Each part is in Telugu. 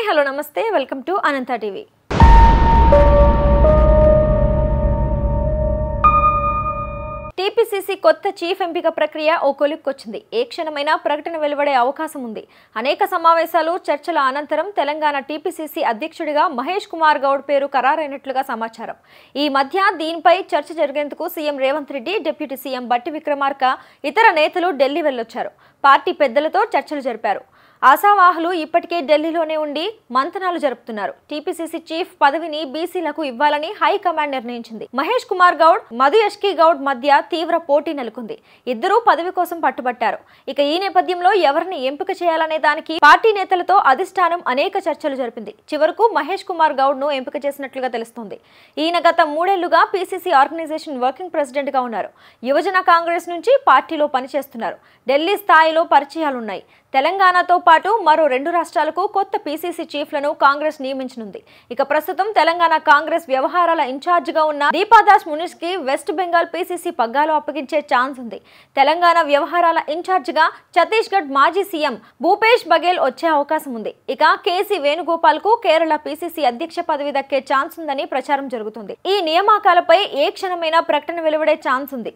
హాయ్ హలో నమస్తే welcome to Anantha TV. TPCC కొత్త చీఫ్ ఎంపిక ప్రక్రియ ఓ కొలిక్కొచ్చింది. ఏ క్షణమైనా ప్రకటన వెలువడే అవకాశం ఉంది. అనేక సమావేశాలు చర్చల అనంతరం తెలంగాణ టీపీసీసీ అధ్యక్షుడిగా మహేష్ కుమార్ గౌడ్ పేరు ఖరారైనట్లుగా సమాచారం. ఈ మధ్య దీనిపై చర్చ జరిగేందుకు CM Revanth Reddy, deputy CM Bhatti Vikramarka, ఇతర నేతలు ఢిల్లీ వెళ్లొచ్చారు. పార్టీ పెద్దలతో చర్చలు జరిపారు. ఆశావాహులు ఇప్పటికే ఢిల్లీలోనే ఉండి మంతనాలు జరుపుతున్నారు. టీపీసీసీ చీఫ్ పదవిని బీసీలకు ఇవ్వాలని హైకమాండ్ నిర్ణయించింది. మహేష్ కుమార్ గౌడ్, మధు యష్కి గౌడ్ మధ్య తీవ్ర పోటీ నెలకొంది. ఇద్దరూ పదవి కోసం పట్టుబట్టారు. ఇక ఈ నేపథ్యంలో ఎవరిని ఎంపిక చేయాలనే దానికి పార్టీ నేతలతో అధిష్టానం అనేక చర్చలు జరిపింది. చివరకు మహేష్ కుమార్ గౌడ్ ను ఎంపిక చేసినట్లుగా తెలుస్తోంది. ఈయన గత 3 ఏళ్లుగా పీసీసీ ఆర్గనైజేషన్ వర్కింగ్ ప్రెసిడెంట్ గా ఉన్నారు. యువజన కాంగ్రెస్ నుంచి పార్టీలో పనిచేస్తున్నారు. ఢిల్లీ స్థాయిలో పరిచయాలున్నాయి. తెలంగాణతో పాటు మరో 2 రాష్ట్రాలకు కొత్త పీసీసీ చీఫ్లను కాంగ్రెస్ నియమించనుంది. ఇక ప్రస్తుతం తెలంగాణ కాంగ్రెస్ వ్యవహారాల ఇన్ఛార్జిగా ఉన్న దీపాదాస్ మునీష్ కి వెస్ట్ బెంగాల్ పీసీసీ పగ్గాలు అప్పగించే ఛాన్స్ ఉంది. తెలంగాణ వ్యవహారాల ఇన్ఛార్జిగా ఛత్తీస్గఢ్ మాజీ సీఎం భూపేష్ బఘేల్ వచ్చే అవకాశం ఉంది. ఇక కేసీ వేణుగోపాల్ కు కేరళ పీసీసీ అధ్యక్ష పదవి దక్కే ఛాన్స్ ఉందని ప్రచారం జరుగుతుంది. ఈ నియామకాలపై ఏ క్షణమైనా ప్రకటన వెలువడే ఛాన్స్ ఉంది.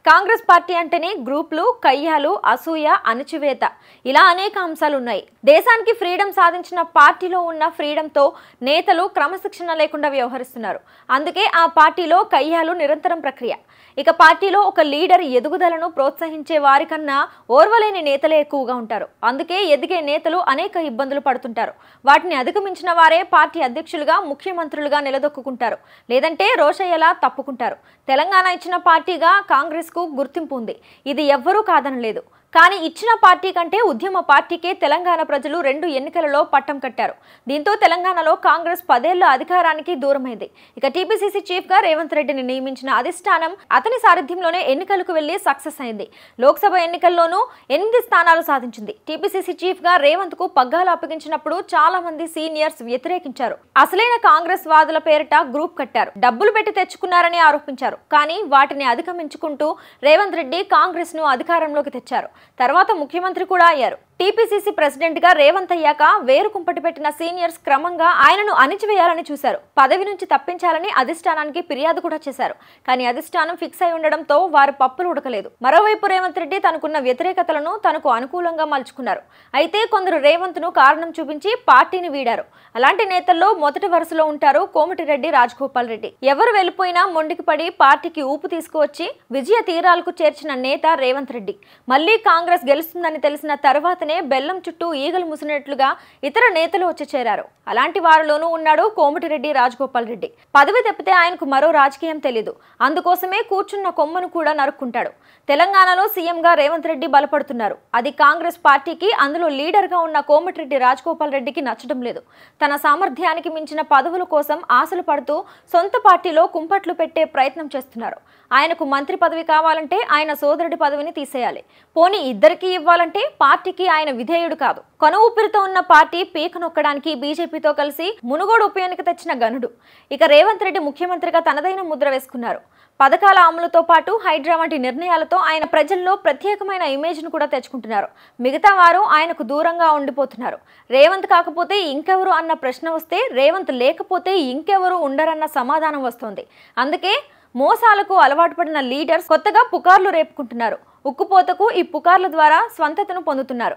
కాంగ్రెస్ పార్టీ అంటేనే గ్రూపులు, కయ్యాలు, అసూయ, అణచివేత ఇలా అనేక అంశాలున్నాయి. దేశానికి ఫ్రీడమ్ సాధించిన పార్టీలో ఉన్న ఫ్రీడంతో నేతలు క్రమశిక్షణ లేకుండా వ్యవహరిస్తున్నారు. అందుకే ఆ పార్టీలో కయ్యాలు నిరంతరం ప్రక్రియ. ఇక పార్టీలో ఒక లీడర్ ఎదుగుదలను ప్రోత్సహించే వారికన్నా ఓర్వలేని నేతలే ఎక్కువగా ఉంటారు. అందుకే ఎదిగే నేతలు అనేక ఇబ్బందులు పడుతుంటారు. వాటిని అధిగమించిన వారే పార్టీ అధ్యక్షులుగా, ముఖ్యమంత్రులుగా నిలదొక్కుంటారు. లేదంటే రోషయ్యలా తప్పుకుంటారు. తెలంగాణ ఇచ్చిన పార్టీగా కాంగ్రెస్ కు గుర్తింపు ఉంది. ఇది ఎవ్వరూ కాదనలేదు. కానీ ఇచ్చిన పార్టీ కంటే ఉద్యమ పార్టీకే తెలంగాణ ప్రజలు 2 ఎన్నికలలో పట్టం కట్టారు. దీంతో తెలంగాణలో కాంగ్రెస్ 10 ఏళ్ల అధికారానికి దూరమైంది. ఇక టీపీసీసీ చీఫ్ గా రేవంత్ రెడ్డిని నియమించిన అధిష్టానం అతని సారథ్యంలోనే ఎన్నికలకు వెళ్లి సక్సెస్ అయింది. లోక్సభ ఎన్నికల్లోనూ 8 స్థానాలు సాధించింది. టీపీసీసీ చీఫ్ గా రేవంత్ కు పగ్గాలు అప్పగించినప్పుడు చాలా మంది సీనియర్స్ వ్యతిరేకించారు. అసలైన కాంగ్రెస్ వాదుల పేరిట గ్రూప్ కట్టారు. డబ్బులు పెట్టి తెచ్చుకున్నారని ఆరోపించారు. కానీ వాటిని అధిగమించుకుంటూ రేవంత్ రెడ్డి కాంగ్రెస్ ను అధికారంలోకి తెచ్చారు. తర్వాత ముఖ్యమంత్రి కూడా అయ్యారు. టీపీసీసీ ప్రెసిడెంట్ గా రేవంత్ అయ్యాక వేరు కుంపటి పెట్టిన సీనియర్స్ క్రమంగా ఆయనను అణిచివేయాలని చూశారు. పదవి నుంచి తప్పించాలని అధిష్టానానికి ఫిర్యాదు కూడా చేశారు. కానీ అధిష్టానం ఫిక్స్ అయి ఉండడంతో వారు పప్పులు ఉడకలేదు. మరోవైపు రేవంత్ రెడ్డి తనకున్న వ్యతిరేకతలను తనకు అనుకూలంగా మలుచుకున్నారు. అయితే కొందరు రేవంత్ ను కారణం చూపించి పార్టీని వీడారు. అలాంటి నేతల్లో మొదటి వరుసలో ఉంటారు కోమటిరెడ్డి రాజగోపాల్ రెడ్డి. ఎవరు వెళ్లిపోయినా మొండికి పడి పార్టీకి ఊపు తీసుకువచ్చి విజయ తీరాలకు చేర్చిన నేత రేవంత్ రెడ్డి. మళ్లీ కాంగ్రెస్ గెలుస్తుందని తెలిసిన తర్వాత బెల్లం చుట్టూ ఈగలు ముసినట్లుగా ఇతర నేతలు వచ్చి చేరారు. అలాంటి వారిలోనూ ఉన్నాడు కోమటిరెడ్డి రాజగోపాల్ రెడ్డి. పదవి తప్పితే ఆయనకు మరో రాజకీయం తెలీదు. అందుకోసమే కూర్చున్న కొమ్మను కూడా నరుక్కుంటాడు. తెలంగాణలో సీఎంగా రేవంత్ రెడ్డి బలపడుతున్నారు. అది కాంగ్రెస్ పార్టీకి, అందులో లీడర్ గా ఉన్న కోమటిరెడ్డి రాజగోపాల్ రెడ్డికి నచ్చడం లేదు. తన సామర్థ్యానికి మించిన పదవుల కోసం ఆశలు పడుతూ సొంత పార్టీలో కుంపట్లు పెట్టే ప్రయత్నం చేస్తున్నారు. ఆయనకు మంత్రి పదవి కావాలంటే ఆయన సోదరుడి పదవిని తీసేయాలి. పోనీ ఇద్దరికి ఇవ్వాలంటే పార్టీకి ఆయన విధేయుడు కాదు. కొన ఊపిరితో ఉన్న పార్టీ పీక నొక్కడానికి బీజేపీతో కలిసి మునుగోడు ఉప ఎన్నిక తెచ్చిన గనుడు. ఇక రేవంత్ రెడ్డి ముఖ్యమంత్రిగా తనదైన ముద్ర వేసుకున్నారు. పథకాల అమలుతో పాటు హైడ్రా వంటి నిర్ణయాలతో ఆయన ప్రజల్లో ప్రత్యేకమైన ఇమేజ్ ను కూడా తెచ్చుకుంటున్నారు. మిగతా వారు ఆయనకు దూరంగా ఉండిపోతున్నారు. రేవంత్ కాకపోతే ఇంకెవరు అన్న ప్రశ్న వస్తే, రేవంత్ లేకపోతే ఇంకెవరు ఉండరన్న సమాధానం వస్తోంది. అందుకే మోసాలకు అలవాటు పడిన లీడర్స్ కొత్తగా పుకార్లు రేపుకుంటున్నారు. ఉక్కుపోతకు ఈ పుకార్ల ద్వారా స్వంతతను పొందుతున్నారు.